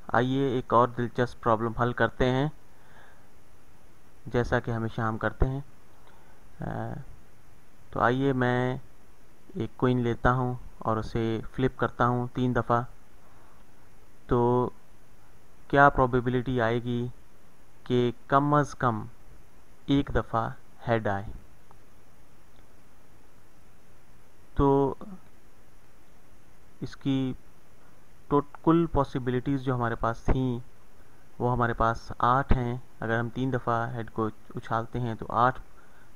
आइए एक और दिलचस्प प्रॉब्लम हल करते हैं, जैसा कि हमेशा हम करते हैं। तो आइए मैं एक कोइन लेता हूं और उसे फ्लिप करता हूं 3 दफ़ा। तो क्या प्रोबेबिलिटी आएगी कि कम अज़ कम एक दफ़ा हेड आए? तो इसकी कुल पॉसिबिलिटीज़ जो हमारे पास थी वो हमारे पास 8 हैं। अगर हम 3 दफ़ा हेड को उछालते हैं तो 8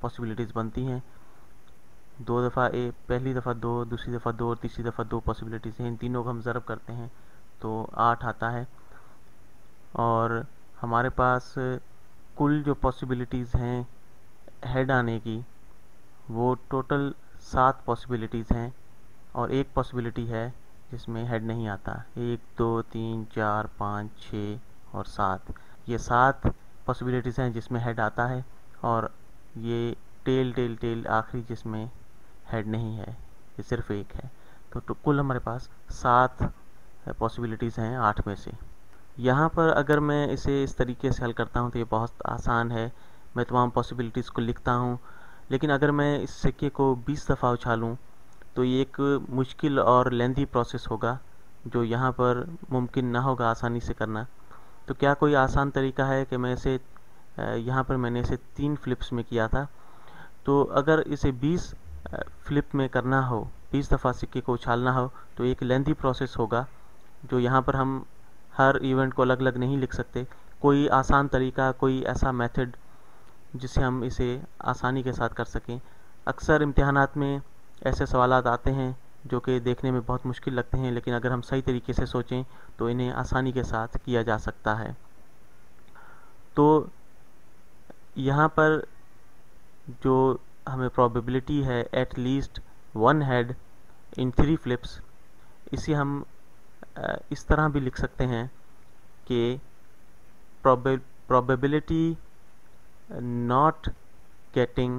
पॉसिबिलिटीज़ बनती हैं। 2 दफ़ा पहली दफ़ा 2, दूसरी दफ़ा 2 और तीसरी दफ़ा 2 पॉसिबिलिटीज़ हैं। इन तीनों को हम ज़रब करते हैं तो 8 आता है। और हमारे पास कुल जो पॉसिबिलिटीज़ हैं हेड आने की वो टोटल 7 पॉसिबिलिटीज़ हैं, और एक पॉसिबिलिटी है जिसमें हेड नहीं आता। 1, 2, 3, 4, 5, 6 और 7, ये 7 पॉसिबिलिटीज़ हैं जिसमें हेड आता है, और ये टेल टेल टेल आखिरी जिसमें हेड नहीं है, ये सिर्फ एक है। तो कुल हमारे पास 7 पॉसिबिलिटीज़ हैं 8 में से। यहाँ पर अगर मैं इसे इस तरीके से हल करता हूँ तो ये बहुत आसान है। मैं तमाम पॉसिबिलिटीज़ को लिखता हूँ, लेकिन अगर मैं इस सिक्के को 20 दफ़ा उछालूँ तो ये एक मुश्किल और लेंथी प्रोसेस होगा, जो यहाँ पर मुमकिन ना होगा आसानी से करना। तो क्या कोई आसान तरीका है कि मैं इसे यहाँ पर मैंने इसे 3 फ्लिप्स में किया था, तो अगर इसे 20 फ्लिप में करना हो, 20 दफ़ा सिक्के को उछालना हो, तो एक लेंथी प्रोसेस होगा, जो यहाँ पर हम हर इवेंट को अलग अलग नहीं लिख सकते। कोई आसान तरीका, कोई ऐसा मेथड जिससे हम इसे आसानी के साथ कर सकें। अक्सर इम्तिहानात में ऐसे सवालात आते हैं जो कि देखने में बहुत मुश्किल लगते हैं, लेकिन अगर हम सही तरीके से सोचें तो इन्हें आसानी के साथ किया जा सकता है। तो यहाँ पर जो हमें प्रोबेबिलिटी है at least 1 head in 3 flips, इसे हम इस तरह भी लिख सकते हैं कि probability not getting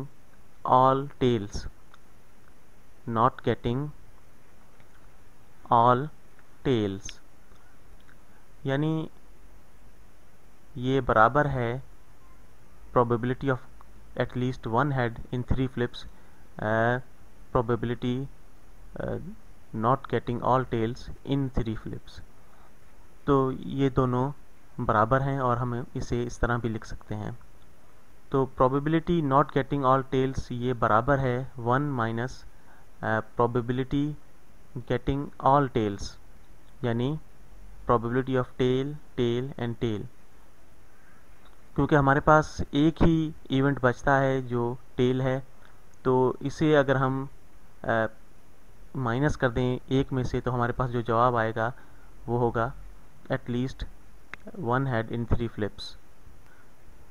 all tails, not getting all tails, यानी ये बराबर है probability of at least 1 head in 3 flips probability not getting all tails in 3 flips। तो ये दोनों बराबर हैं और हम इसे इस तरह भी लिख सकते हैं। तो probability not getting all tails ये बराबर है 1 minus probability getting all tails, यानी probability of tail, tail and tail. क्योंकि हमारे पास एक ही इवेंट बचता है जो टेल है, तो इसे अगर हम माइनस कर दें एक में से, तो हमारे पास जो जवाब आएगा वो होगा at least 1 head in 3 flips.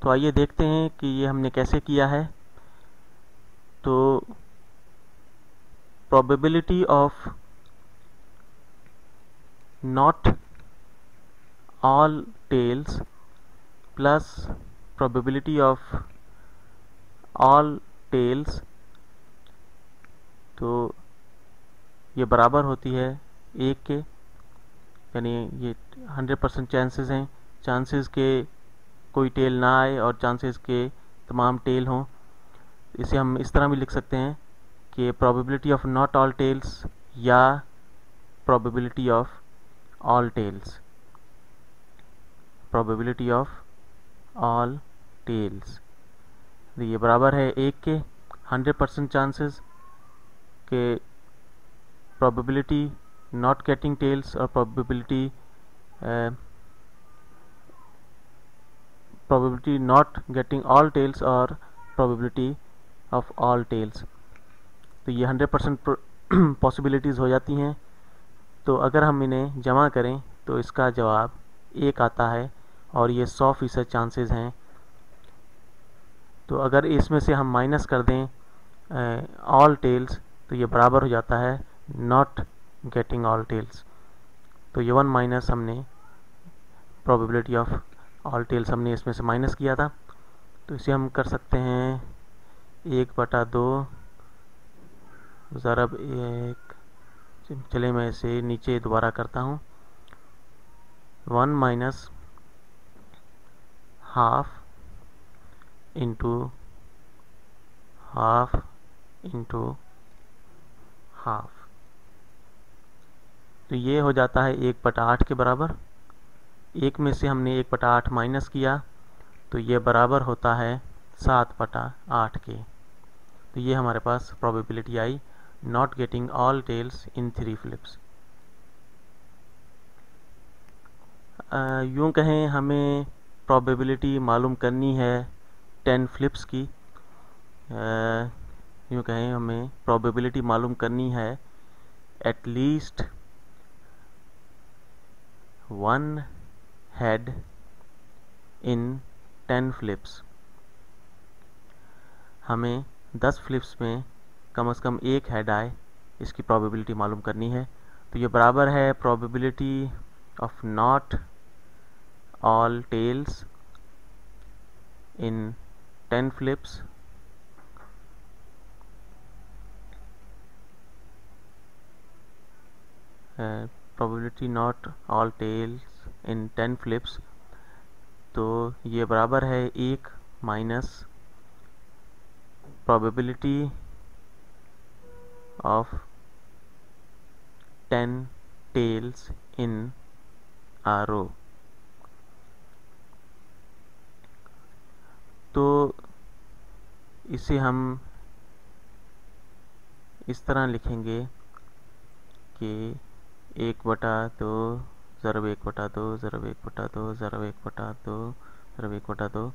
तो आइए देखते हैं कि ये हमने कैसे किया है। तो probability of not all tails plus probability of all tails, तो ये बराबर होती है 1 के, यानी ये 100% चांसेस हैं, चांसेस के कोई टेल ना आए और चांसेस के तमाम टेल हों। इसे हम इस तरह भी लिख सकते हैं कि probability of not all tails या probability of all tails, probability of all tails, ये बराबर है 1 के। 100% चांसेस के प्रोबेबिलिटी नॉट गेटिंग टेल्स और probability not getting all tails और प्रोबेबिलिटी ऑफ ऑल टेल्स, तो ये 100% पॉसिबिलिटीज़ हो जाती हैं। तो अगर हम इन्हें जमा करें तो इसका जवाब 1 आता है, और ये 100% चांसेस हैं। तो अगर इसमें से हम माइनस कर दें ऑल टेल्स, तो ये बराबर हो जाता है नॉट गेटिंग ऑल टेल्स। तो ये 1 माइनस हमने प्रोबेबिलिटी ऑफ ऑल टेल्स हमने इसमें से माइनस किया था, तो इसे हम कर सकते हैं 1/2 ज़रब 1। चले मैं इसे नीचे दोबारा करता हूँ, 1 minus half into half into half, तो ये हो जाता है 1/8 के बराबर। एक में से हमने 1/8 माइनस किया तो ये बराबर होता है 7/8 के। तो ये हमारे पास probability I not getting all tails in 3 flips. यूँ कहें हमें प्रोबेबिलिटी मालूम करनी है 10 फ्लिप्स की। यूँ कहें हमें प्रोबेबिलिटी मालूम करनी है एटलीस्ट 1 हेड इन 10 फ्लिप्स। हमें 10 फ्लिप्स में कम से कम एक हेड आए, इसकी प्रोबेबिलिटी मालूम करनी है। तो ये बराबर है probability of not all tails in 10 flips probability not all tails in 10 flips, तो ये बराबर है 1 minus probability of 10 tails in a row। तो इसे हम इस तरह लिखेंगे कि 1/2 ज़रब 1/2 ज़रब 1/2 ज़रब 1/2 ज़रब 1/2।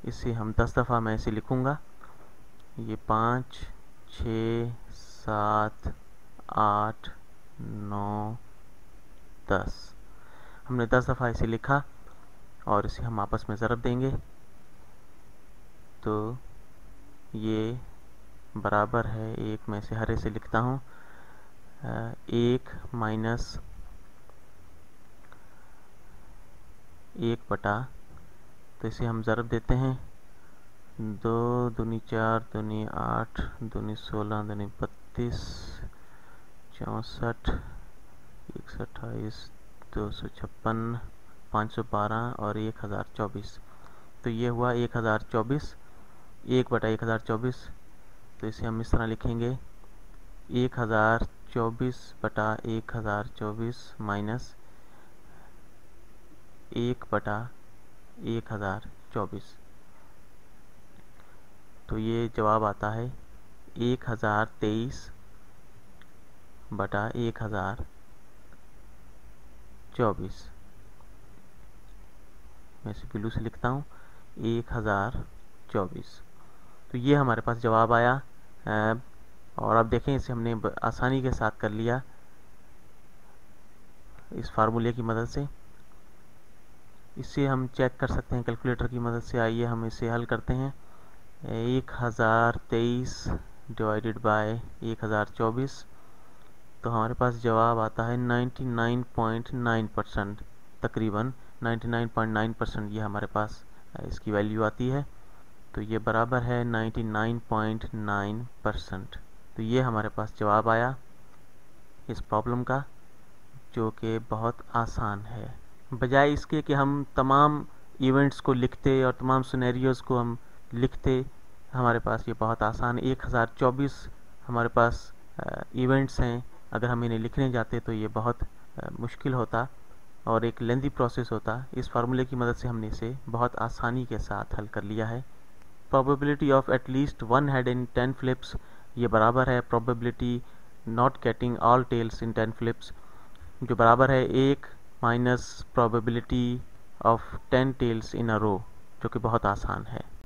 इसे हम 10 दफ़ा मैं इसे लिखूँगा। ये 5 6 7 8 9 10। हमने 10 दफ़ा इसे लिखा और इसे हम आपस में ज़रब देंगे तो ये बराबर है, एक मैं इसे हरे से लिखता हूँ, 1 माइनस 1/, तो इसे हम ज़रब देते हैं 2 दूनी 4 दूनी 8 दूनी 16 दूनी 32 64 128 256 512 और 1024। तो ये हुआ 1024, 1/1024। तो इसे हम इस तरह लिखेंगे 1024/1024 माइनस 1/1024। तो ये जवाब आता है 1023/1024। मैं इसे ब्लू से लिखता हूँ 1024। तो ये हमारे पास जवाब आया। और अब देखें इसे हमने आसानी के साथ कर लिया इस फार्मूले की मदद से। इसे हम चेक कर सकते हैं कैलकुलेटर की मदद से। आइए हम इसे हल करते हैं। 1023 डिवाइडेड बाय 1024, तो हमारे पास जवाब आता है 99.9%, तकरीबन 99.9% ये हमारे पास इसकी वैल्यू आती है। तो ये बराबर है 99.9%। तो ये हमारे पास जवाब आया इस प्रॉब्लम का, जो कि बहुत आसान है। बजाय इसके कि हम तमाम इवेंट्स को लिखते और तमाम सिनेरियोज़ को हम लिखते, हमारे पास ये बहुत आसान 1024 हमारे पास इवेंट्स हैं। अगर हम इन्हें लिखने जाते तो ये बहुत मुश्किल होता और एक लेंथी प्रोसेस होता। इस फार्मूले की मदद से हमने इसे बहुत आसानी के साथ हल कर लिया है। Probability of at least 1 head in 10 flips, ये बराबर है probability not getting all tails in 10 flips, जो बराबर है 1 minus probability of 10 tails in a row, जो कि बहुत आसान है।